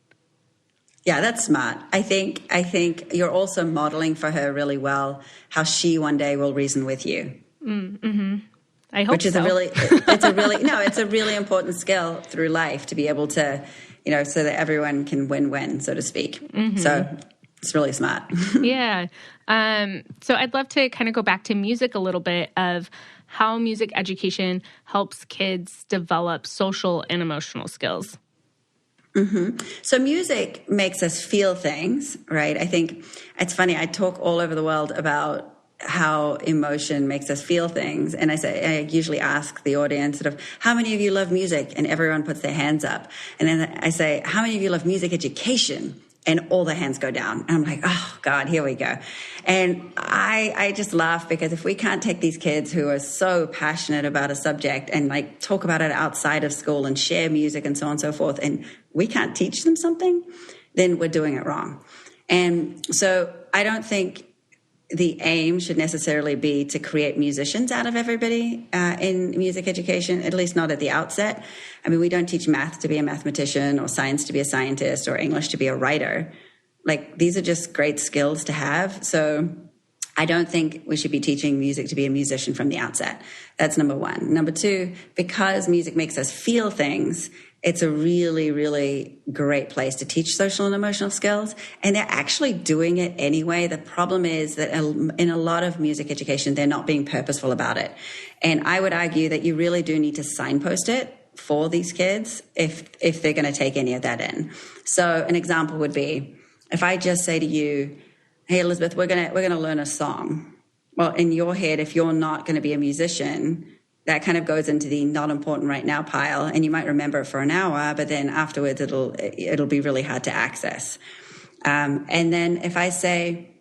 Yeah, that's smart. I think you're also modeling for her really well how she one day will reason with you. Mm-hmm. I hope Which is so. it's a really important skill through life to be able to, so that everyone can win-win, so to speak. Mm-hmm. So it's really smart. Yeah. So I'd love to kind of go back to music a little bit, of how music education helps kids develop social and emotional skills. Mm-hmm. So music makes us feel things, right? I think it's funny. I talk all over the world about how emotion makes us feel things. And I usually ask the audience sort of, how many of you love music? And everyone puts their hands up. And then I say, how many of you love music education? And all the hands go down. And I'm like, oh God, here we go. And I just laugh, because if we can't take these kids who are so passionate about a subject and like talk about it outside of school and share music and so on and so forth, and we can't teach them something, then we're doing it wrong. And so I don't think the aim should necessarily be to create musicians out of everybody in music education, at least not at the outset. I mean, we don't teach math to be a mathematician, or science to be a scientist, or English to be a writer. Like, these are just great skills to have. So I don't think we should be teaching music to be a musician from the outset. That's number one. Number two, because music makes us feel things, it's a really, really great place to teach social and emotional skills. And they're actually doing it anyway. The problem is that in a lot of music education, they're not being purposeful about it. And I would argue that you really do need to signpost it for these kids if they're going to take any of that in. So an example would be, if I just say to you, hey, Elizabeth, we're going to learn a song. Well, in your head, if you're not going to be a musician, that kind of goes into the not important right now pile, and you might remember it for an hour, but then afterwards it'll be really hard to access. And then if I say,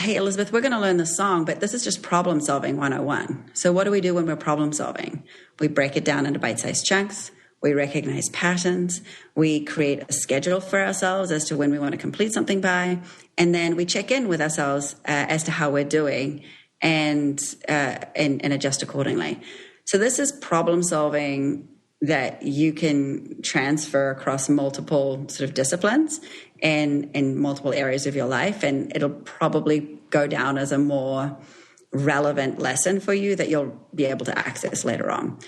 hey, Elizabeth, we're going to learn the song, but this is just problem solving 101. So what do we do when we're problem solving? We break it down into bite-sized chunks. We recognize patterns. We create a schedule for ourselves as to when we want to complete something by, and then we check in with ourselves as to how we're doing, and adjust accordingly. So this is problem solving that you can transfer across multiple sort of disciplines and in multiple areas of your life, and it'll probably go down as a more relevant lesson for you that you'll be able to access later on.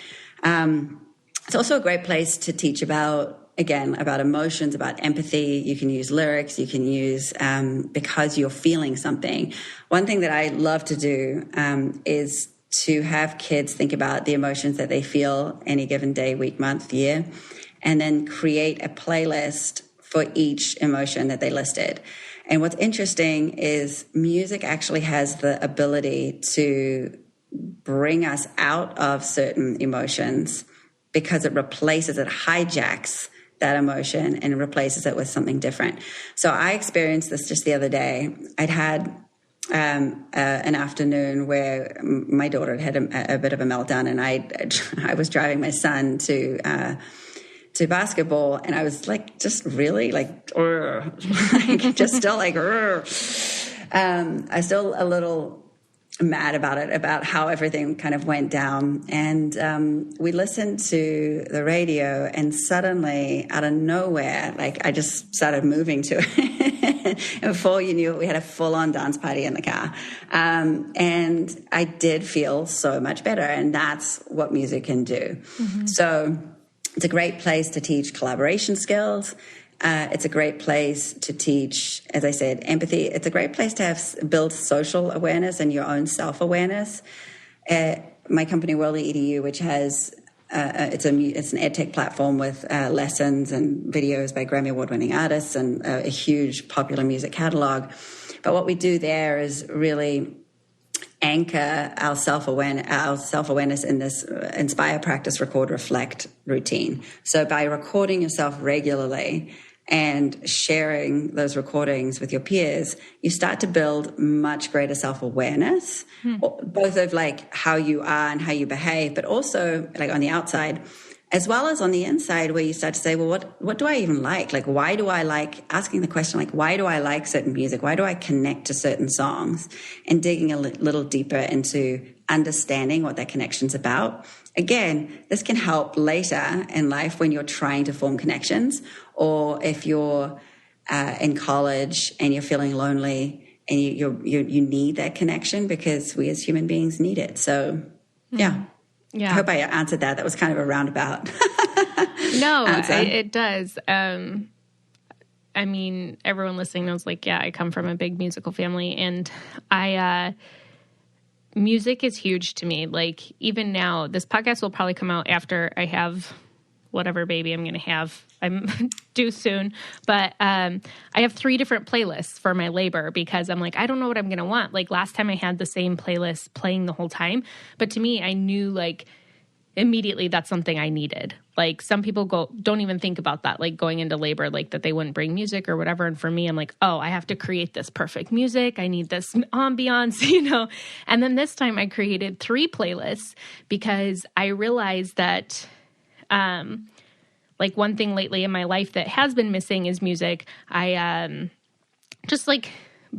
It's also a great place to teach about emotions, about empathy. You can use lyrics. You can use because you're feeling something. One thing that I love to do is to have kids think about the emotions that they feel any given day, week, month, year, and then create a playlist for each emotion that they listed. And what's interesting is music actually has the ability to bring us out of certain emotions because it hijacks that emotion and replaces it with something different. So I experienced this just the other day. I'd had an afternoon where my daughter had a bit of a meltdown, and I was driving my son to basketball, and I was like, just really like, just still like, I still a little mad about it, about how everything kind of went down. And we listened to the radio, and suddenly out of nowhere, like I just started moving to it. And before you knew it, we had a full-on dance party in the car. And I did feel so much better. And that's what music can do. Mm-hmm. So it's a great place to teach collaboration skills. It's a great place to teach, as I said, empathy. It's a great place to build social awareness and your own self-awareness. My company, Worldly EDU, which has it's an edtech platform with lessons and videos by Grammy Award-winning artists and a huge popular music catalog. But what we do there is really anchor our self-awareness in this inspire, practice, record, reflect routine. So by recording yourself regularly and sharing those recordings with your peers, you start to build much greater self-awareness, both of like how you are and how you behave, but also like on the outside, as well as on the inside, where you start to say, well, what do I even like? Like, why do I like asking the question, like, why do I like certain music? Why do I connect to certain songs? And digging a little deeper into understanding what that connection's about. Again, this can help later in life when you're trying to form connections, or if you're in college and you're feeling lonely and you need that connection, because we as human beings need it. So, yeah. I hope I answered that. That was kind of a roundabout. No, it does. I mean, everyone listening knows, like, I come from a big musical family, and music is huge to me. Like, even now, this podcast will probably come out after I have whatever baby I'm going to have. I'm due soon. But I have 3 different playlists for my labor, because I'm like, I don't know what I'm going to want. Like, last time I had the same playlist playing the whole time. But to me, I knew, like, immediately that's something I needed. Like, some people don't even think about that, like going into labor, like that they wouldn't bring music or whatever. And for me, I'm like, oh, I have to create this perfect music. I need this ambiance, you know? And then this time I created 3 playlists, because I realized that, like, one thing lately in my life that has been missing is music. I, just like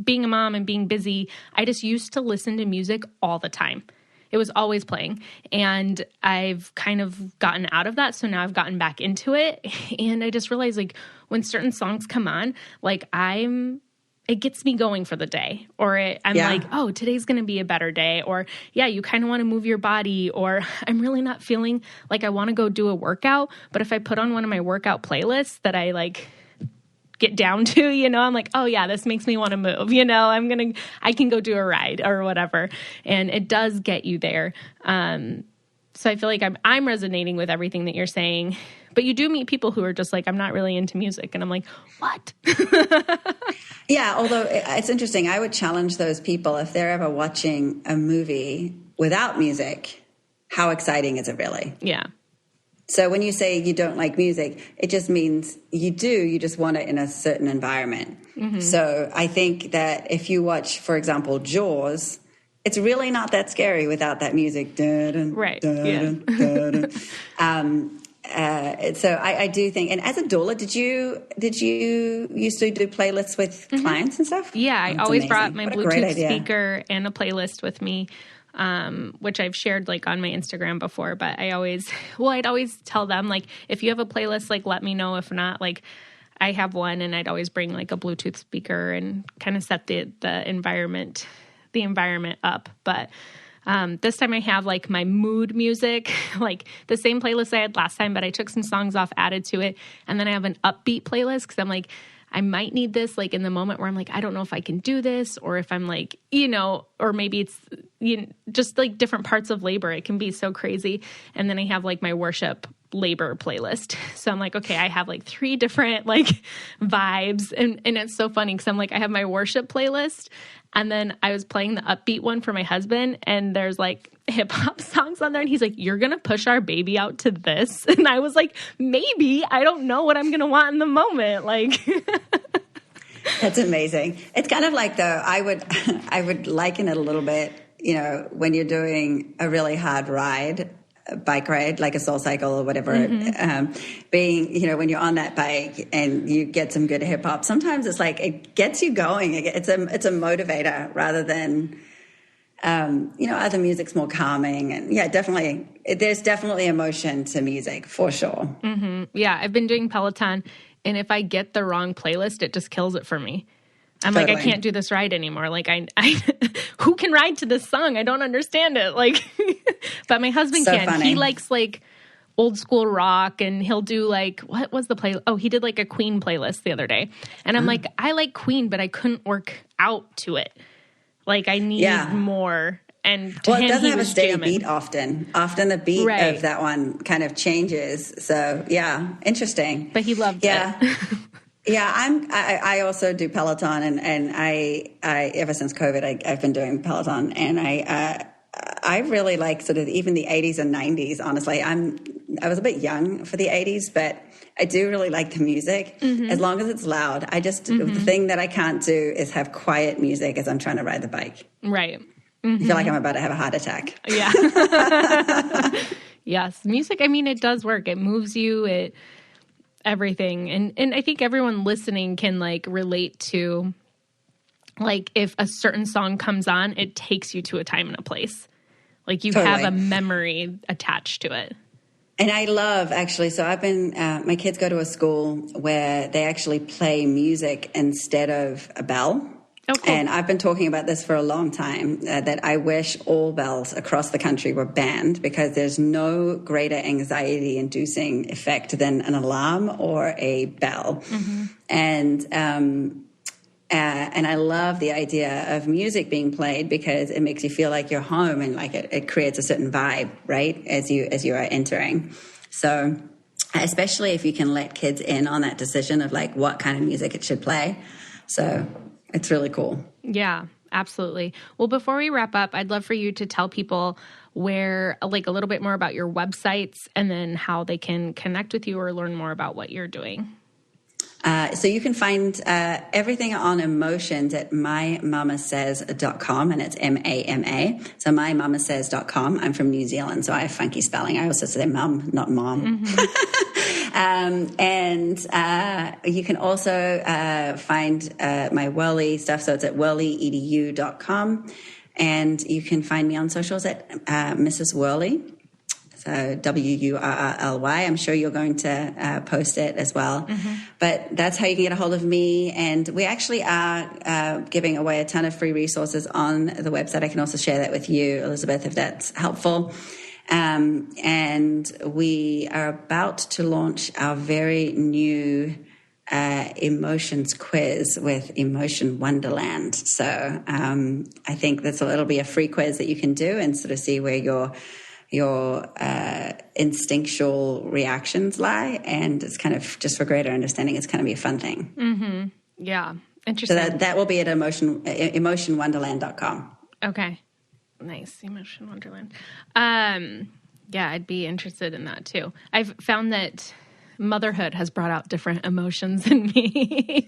being a mom and being busy, I just used to listen to music all the time. It was always playing, and I've kind of gotten out of that. So now I've gotten back into it, and I just realized, like, when certain songs come on, like, it gets me going for the day, or I'm like, oh, today's going to be a better day. Or you kind of want to move your body, or I'm really not feeling like I want to go do a workout. But if I put on one of my workout playlists that I like get down to, you know, I'm like, oh yeah, this makes me want to move, you know, I can go do a ride or whatever. And it does get you there. So I feel like I'm resonating with everything that you're saying, but you do meet people who are just like, I'm not really into music. And I'm like, what? Yeah. Although it's interesting. I would challenge those people, if they're ever watching a movie without music, how exciting is it really? Yeah. So when you say you don't like music, it just means you do. You just want it in a certain environment. Mm-hmm. So I think that if you watch, for example, Jaws, it's really not that scary without that music. Right. So I do think, and as a doula, did you used to do playlists with clients and stuff? Yeah, I always brought my Bluetooth speaker and a playlist with me. Which I've shared like on my Instagram before, but I'd always tell them, like, if you have a playlist, like, let me know. If not, like, I have one, and I'd always bring like a Bluetooth speaker and kind of set the environment up. But this time I have like my mood music, like the same playlist I had last time, but I took some songs off, added to it. And then I have an upbeat playlist, because I'm like, I might need this, like, in the moment where I'm like, I don't know if I can do this, or if I'm like, you know, or maybe it's, you know, just like different parts of labor. It can be so crazy. And then I have like my worship labor playlist. So I'm like, okay, I have like 3 different like vibes. And it's so funny because I'm like, I have my worship playlist. And then I was playing the upbeat one for my husband, and there's like hip hop songs on there. And he's like, you're going to push our baby out to this? And I was like, maybe. I don't know what I'm going to want in the moment. Like, that's amazing. It's kind of like, though, I would liken it a little bit, you know, when you're doing a really hard ride, a bike ride, like a Soul Cycle or whatever, being, you know, when you're on that bike and you get some good hip hop, sometimes it's like, it gets you going. It's a motivator rather than, you know, other music's more calming. And yeah, definitely, there's definitely emotion to music for sure. Mm-hmm. Yeah. I've been doing Peloton, and if I get the wrong playlist, it just kills it for me. I'm totally. like, I can't do this ride anymore. Like, I who can ride to this song? I don't understand it. Like, but my husband so can. Funny. He likes like old school rock, and he'll do like, what was the play? Oh, he did like a Queen playlist the other day. And I'm like, I like Queen, but I couldn't work out to it. Like, I need more. And to him, it doesn't have a steady jamming. beat often. Often the beat of that one kind of changes. So yeah, interesting. But he loved it. Yeah, I also do Peloton, and I ever since COVID, I've been doing Peloton, and I really like sort of even the 80s and 90s. Honestly, I was a bit young for the 80s, but I do really like the music as long as it's loud. I just the thing that I can't do is have quiet music as I'm trying to ride the bike. Right. I feel like I'm about to have a heart attack. Yeah. Yes, music. I mean, it does work. It moves you. Everything. And I think everyone listening can like relate to, like, if a certain song comes on, it takes you to a time and a place. Like, you have a memory attached to it. And I love, actually, so I've been, my kids go to a school where they actually play music instead of a bell. Oh, cool. And I've been talking about this for a long time, that I wish all bells across the country were banned, because there's no greater anxiety-inducing effect than an alarm or a bell. And I love the idea of music being played, because it makes you feel like you're home, and like it creates a certain vibe, right, as you are entering. So especially if you can let kids in on that decision of like what kind of music it should play. So it's really cool. Yeah, absolutely. Well, before we wrap up, I'd love for you to tell people where, like, a little bit more about your websites, and then how they can connect with you or learn more about what you're doing. So you can find everything on emotions at mymamasays.com, and it's MAMA. So mymamasays.com. I'm from New Zealand, so I have funky spelling. I also say mum, not mom. And you can also find my Whirly stuff. So it's at whirlyedu.com. And you can find me on socials at Mrs. Whirly. So WURRLY. I'm sure you're going to post it as well. But that's how you can get a hold of me. And we actually are giving away a ton of free resources on the website. I can also share that with you, Elizabeth, if that's helpful. And we are about to launch our very new emotions quiz with Emotion Wonderland. So I think it'll be a free quiz that you can do and sort of see where your instinctual reactions lie. And it's kind of, just for greater understanding, it's kind of be a fun thing. Yeah. Interesting. So that will be at emotionwonderland.com. Okay. Nice. Emotion Wonderland. Yeah, I'd be interested in that too. I've found that motherhood has brought out different emotions in me.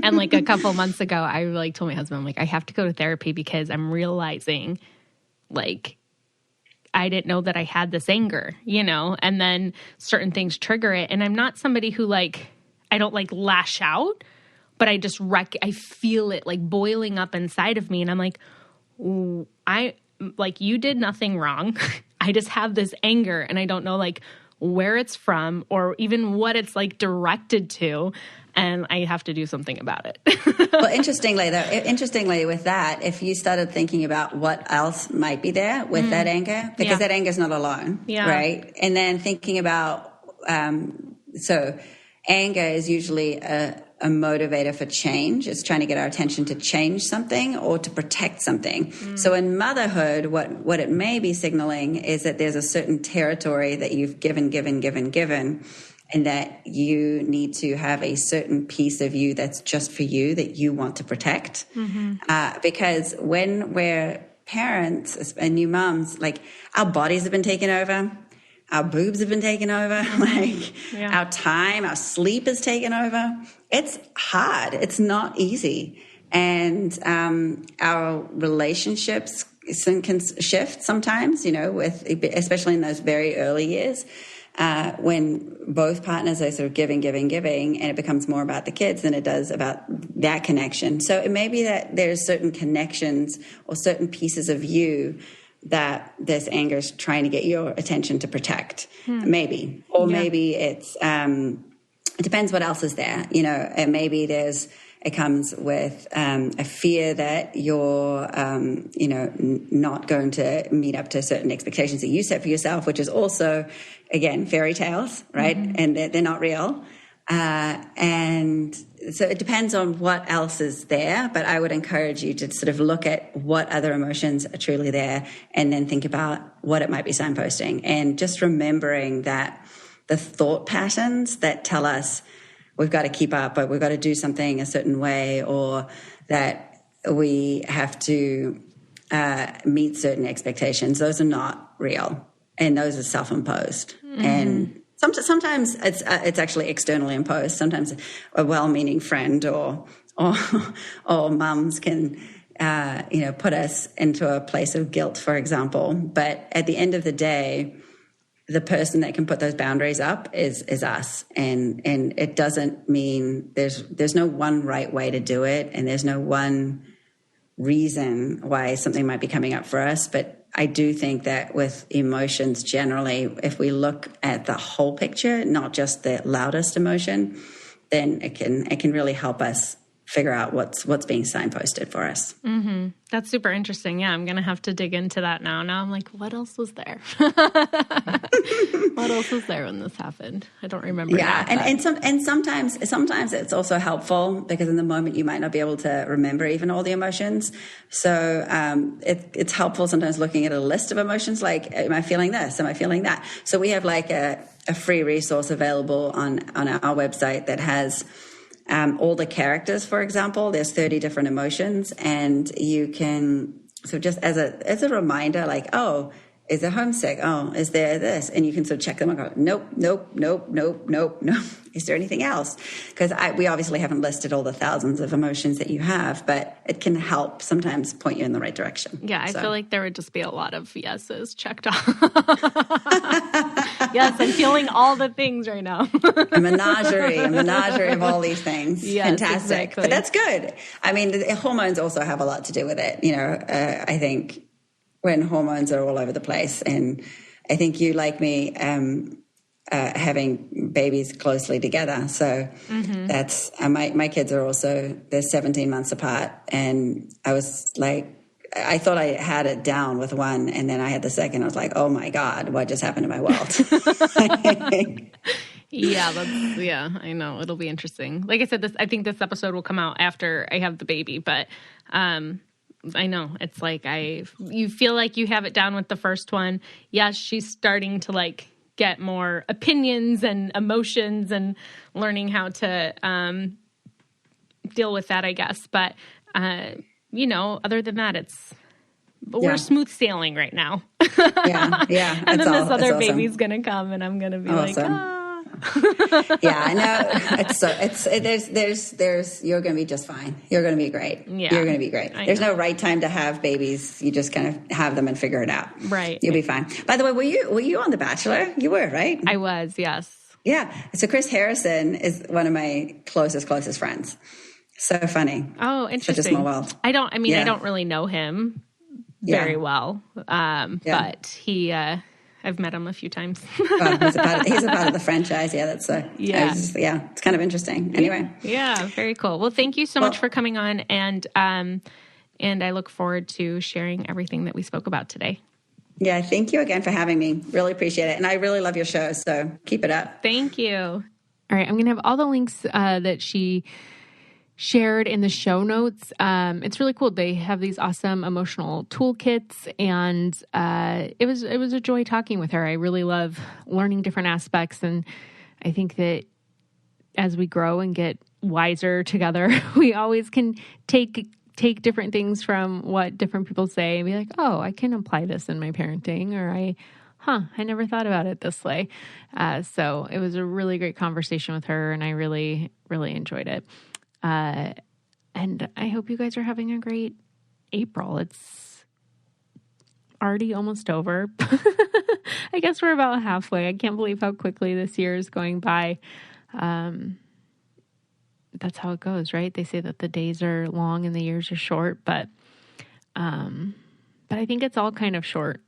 And like a couple months ago, I like told my husband, I'm like, I have to go to therapy, because I'm realizing, like, I didn't know that I had this anger, you know, and then certain things trigger it. And I'm not somebody who, like, I don't like lash out, but I just I feel it like boiling up inside of me. And I'm like, you did nothing wrong. I just have this anger, and I don't know like where it's from or even what it's like directed to. And I have to do something about it. Well, interestingly with that, if you started thinking about what else might be there with that anger, because that anger is not alone, right? And then thinking about, so anger is usually a a motivator for change. It's trying to get our attention to change something or to protect something. So in motherhood, what it may be signaling is that there's a certain territory that you've given, and that you need to have a certain piece of you that's just for you that you want to protect. Because when we're parents and new moms, like our bodies have been taken over, our boobs have been taken over, our time, our sleep is taken over. It's hard. It's not easy. And our relationships can shift sometimes, especially in those very early years. When both partners are sort of giving, and it becomes more about the kids than it does about that connection. So it may be that there's certain connections or certain pieces of you that this anger is trying to get your attention to protect, maybe. Or maybe it depends what else is there, and maybe it comes with a fear that you're, not going to meet up to certain expectations that you set for yourself, which is also, again, fairy tales, right? And they're not real. And so it depends on what else is there, but I would encourage you to sort of look at what other emotions are truly there and then think about what it might be signposting. And just remembering that the thought patterns that tell us we've got to keep up, or we've got to do something a certain way, or that we have to meet certain expectations, those are not real. And those are self-imposed. And sometimes it's actually externally imposed. Sometimes a well-meaning friend or mums can, put us into a place of guilt, for example. But at the end of the day, the person that can put those boundaries up is us. And it doesn't mean there's no one right way to do it. And there's no one reason why something might be coming up for us. But I do think that with emotions generally, if we look at the whole picture, not just the loudest emotion, then it can really help us figure out what's being signposted for us. That's super interesting. Yeah, I'm going to have to dig into that now. Now I'm like, what else was there? What else was there when this happened? I don't remember. Yeah, and sometimes it's also helpful because in the moment you might not be able to remember even all the emotions. So it's helpful sometimes looking at a list of emotions, like, am I feeling this? Am I feeling that? So we have like a free resource available on our website that has all the characters, for example. There's 30 different emotions, and you can, so just as a reminder, like, oh, is there homesick? Oh, is there this? And you can sort of check them and go, nope. Is there anything else? Because we obviously haven't listed all the thousands of emotions that you have, but it can help sometimes point you in the right direction. Yeah, I feel like there would just be a lot of yeses checked off. Yes, I'm feeling all the things right now. a menagerie of all these things. Yes, fantastic. Exactly. But that's good. I mean, the hormones also have a lot to do with it. I think when hormones are all over the place, and I think you, like me, having babies closely together. So that's, my kids are also, they're 17 months apart. And I was like, I thought I had it down with one, and then I had the second. I was like, oh my God, what just happened to my world? Yeah, I know. It'll be interesting. Like I said, I think this episode will come out after I have the baby, but I know it's like you feel like you have it down with the first one. Yes, she's starting to like get more opinions and emotions and learning how to deal with that, I guess. But other than that, we're smooth sailing right now. Yeah. And then this other baby's gonna come, and I'm gonna be like, Yeah, I know. There's you're going to be just fine. You're going to be great. Yeah, you're going to be great. There's no right time to have babies. You just kind of have them and figure it out. Right. You'll be fine. By the way, were you on The Bachelor? You were, right? I was, yes. Yeah. So Chris Harrison is one of my closest friends. So funny. Oh, interesting. Such a small world. I don't really know him very well. But he, I've met him a few times. He's a part of the franchise. Yeah, that's it's kind of interesting. Anyway. Yeah, very cool. Well, thank you so much for coming on, and I look forward to sharing everything that we spoke about today. Yeah, thank you again for having me. Really appreciate it. And I really love your show, so keep it up. Thank you. All right, I'm going to have all the links that she shared in the show notes. It's really cool. They have these awesome emotional toolkits, and it was a joy talking with her. I really love learning different aspects, and I think that as we grow and get wiser together, we always can take different things from what different people say and be like, oh, I can apply this in my parenting, or I never thought about it this way. So it was a really great conversation with her, and I really, really enjoyed it. And I hope you guys are having a great April. It's already almost over. I guess we're about halfway. I can't believe how quickly this year is going by. That's how it goes, right? They say that the days are long and the years are short, but I think it's all kind of short.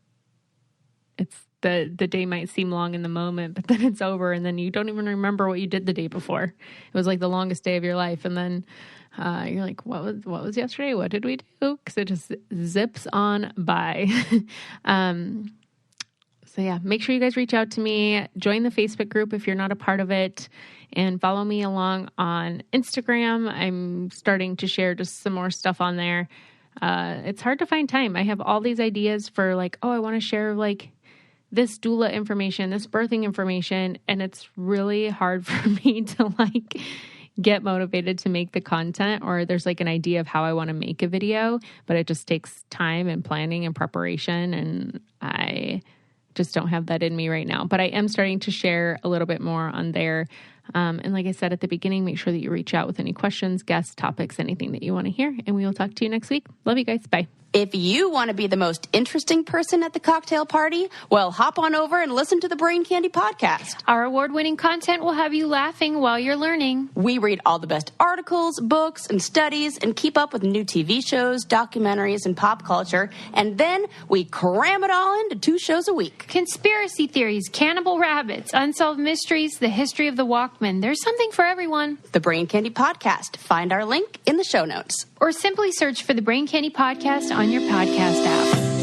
It's the day might seem long in the moment, but then it's over, and then you don't even remember what you did the day before. It was like the longest day of your life, and then you're like, what was yesterday? What did we do? Because it just zips on by. So yeah, make sure you guys reach out to me. Join the Facebook group if you're not a part of it, and follow me along on Instagram. I'm starting to share just some more stuff on there. It's hard to find time. I have all these ideas for like, I want to share like this doula information, this birthing information, and it's really hard for me to like get motivated to make the content, or there's like an idea of how I want to make a video, but it just takes time and planning and preparation, and I just don't have that in me right now. But I am starting to share a little bit more on there. And like I said at the beginning, make sure that you reach out with any questions, guests, topics, anything that you want to hear, and we will talk to you next week. Love you guys. Bye. If you want to be the most interesting person at the cocktail party, well, hop on over and listen to the Brain Candy podcast. Our award-winning content will have you laughing while you're learning. We read all the best articles, books, and studies, and keep up with new TV shows, documentaries, and pop culture. And then we cram it all into 2 shows a week. Conspiracy theories, cannibal rabbits, unsolved mysteries, the history of the Walkman. There's something for everyone. The Brain Candy podcast. Find our link in the show notes. Or simply search for the Brain Candy podcast on your podcast app.